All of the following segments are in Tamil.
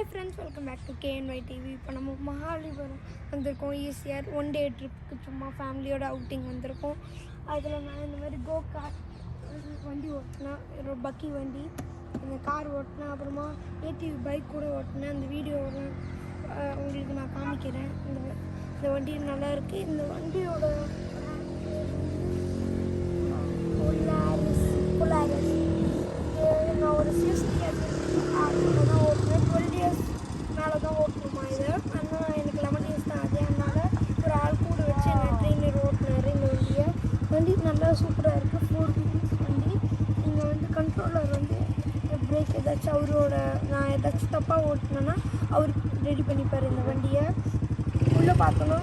Hi friends, welcome back to KNY TV. இப்போ நம்ம மகாபலிபுரம் வந்திருக்கோம். ECR 1 day ட்ரிப்புக்கு சும்மா ஃபேமிலியோட அவுட்டிங் வந்திருக்கோம். அதில் நான் இந்த மாதிரி கோ கார் வண்டி ஓட்டினேன், ஒரு பக்கி வண்டி, இந்த கார் ஓட்டினேன், அப்புறமா ATV பைக் கூட ஓட்டினேன். அந்த வீடியோவில் உங்களுக்கு நான் காமிக்கிறேன். இந்த வண்டி நல்லா இருக்குது. இந்த வண்டியோட பொலாரிஸ் நான் ஒரு 6 years தான் ஓட்டுனேன். 12 years மேலே தான் ஓட்டணுமா இது. ஆனால் எனக்கு 11 years தான். அதே அதனால் ஒரு ஆள் கூட வச்சு என்ன ட்ரெயினர் ஓட்டினார். இந்த வண்டி நல்லா சூப்பராக இருக்குது. 4 wheels வண்டி. இங்கே வந்து கண்ட்ரோலர் வந்து பிரேக் ஏதாச்சும் அவரோட நான் ஏதாச்சும் தப்பாக ஓட்டினேன்னா அவர் ரெடி பண்ணிப்பார். இந்த வண்டியை உள்ளே பார்த்தோன்னா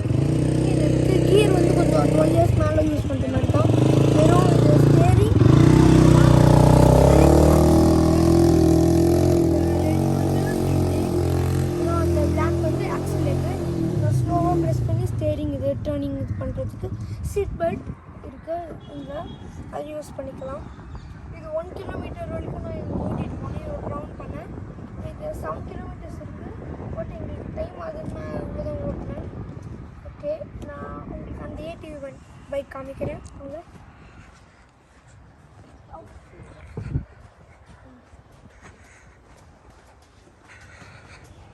கியர் வந்து கொஞ்சம் 12 years மேலே யூஸ் பண்ணுற மாதிரி தான். வெறும் இது ஸ்டேரிங், ஸ்டேரிங் இது டேர்னிங் இது பண்ணுறதுக்கு சீட் பெல்ட் இருக்குது. இங்கே அது யூஸ் பண்ணிக்கலாம். இது 1 kilometer வரைக்கும் நான் இங்கே ஓட்டிகிட்டு போனேன். ஒரு ரவுண்ட் பண்ணேன். இது 7 kilometers இருக்குது. பட் எங்களுக்கு டைம் ஆகுது. நான் இவ்வளோ தான் ஓட்டினேன். ஓகே, நான் உங்களுக்கு அந்த ATV பைக் காமிக்கிறேன். அவங்க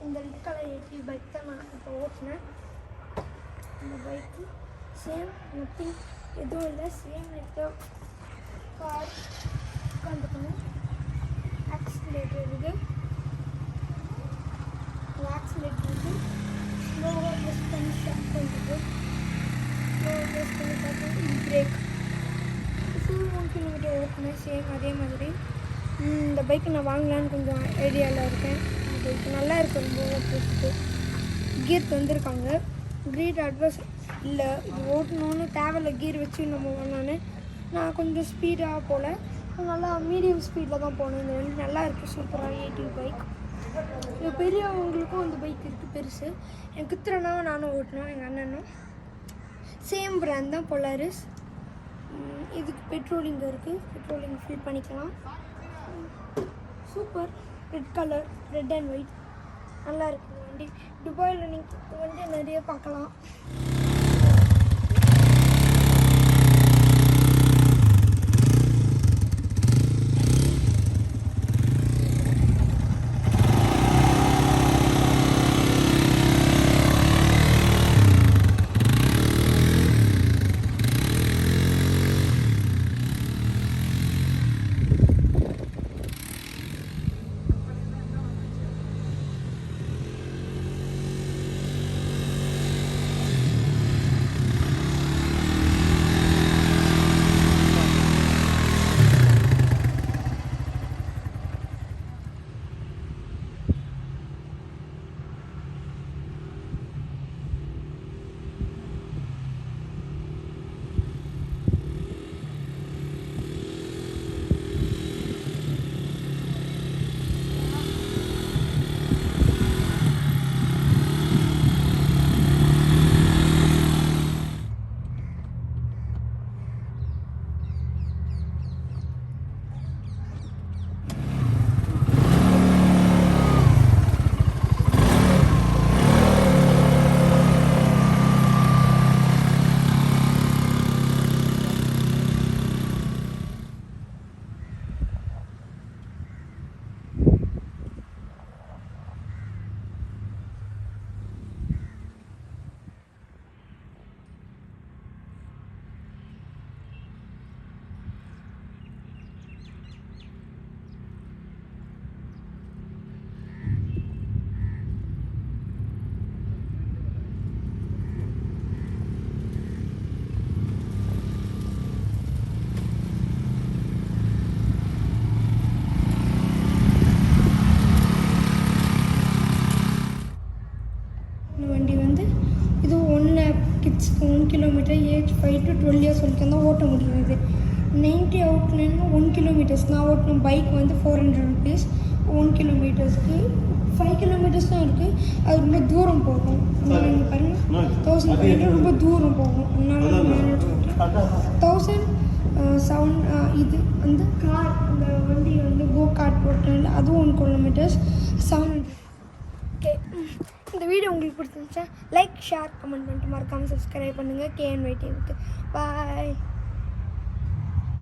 இந்த ரெட் கலர் ATV பைக் தான் நான் இப்போ ஓட்டினேன். இந்த பைக்கு சேம், நத்திங் எதுவும் இல்லை. சேம் இருக்க கார் உட்காந்துக்கணும். ஆக்சிலேட்டர் இருக்குது. ஆக்சிலேட்டர் இருக்குது. ஸ்லோவாக ப்ரெஸ் பண்ணி ஸ்டார்ட் பண்ணுறது. ஸ்லோவாக ப்ரெஸ் பண்ணி பார்த்தா இது பிரேக். Full 1 kilometer ஓட்டினேன். சேம் அதே மாதிரி இந்த பைக்கு நான் வாங்கலான்னு கொஞ்சம் ஐடியாவில் இருக்கேன். இந்த பைக்கு நல்லா இருக்குது. ரொம்ப ஓட்டுறதுக்கு கியர் தந்துருக்காங்க. கிரேட் அட்வைஸ் இல்லை, இது ஓட்டணுன்னு தேவையில்ல கீர் வச்சு நம்ம பண்ணான்னு. நான் கொஞ்சம் ஸ்பீடாக போகல, நல்லா மீடியம் ஸ்பீடில் தான் போனேன். இந்த வண்டி நல்லா இருக்குது. சூப்பராக ATV பைக். இது பெரியவங்களுக்கும் அந்த பைக் இருக்குது, பெருசு. என் கித்திரனாவும் நானும் ஓட்டினோம், எங்கள் அண்ணனும். சேம் பிராண்ட் தான், பொலாரிஸ். இதுக்கு பெட்ரோலிங் இருக்குது, பெட்ரோலிங் ஃபில் பண்ணிக்கலாம். Super red colour, red and white நல்லா இருக்குது வண்டி. துபாயில் நீங்கள் வண்டி நிறைய பார்க்கலாம். கிட்ஸ்க்கு 1 kilometer ஏஜ் 5 to 12 years வரைக்கும் தான் ஓட்ட முடியும். இது 90 அவுட்லேருந்து 1 kilometers நான் ஓட்டணும். பைக் வந்து 400 rupees 1 kilometersக்கு. 5 kilometers தான் இருக்குது. அது ரொம்ப தூரம் போகும். நீங்கள் பாருங்கள், 1500 ரொம்ப தூரம் போகும். அதனால மேனேஜ் பண்ணுறேன். 1007 இது வந்து கார், அந்த வண்டி வந்து கோ கார்ட் போட்டேன், அதுவும் 1 kilometers 700. வீடியோ உங்களுக்கு பிடிச்சிருந்துச்சா லைக் ஷேர் கமெண்ட் பண்ணிட்டு மறக்காமல் சப்ஸ்கிரைப் பண்ணுங்கள் KNY டிவிக்கு. பாய்.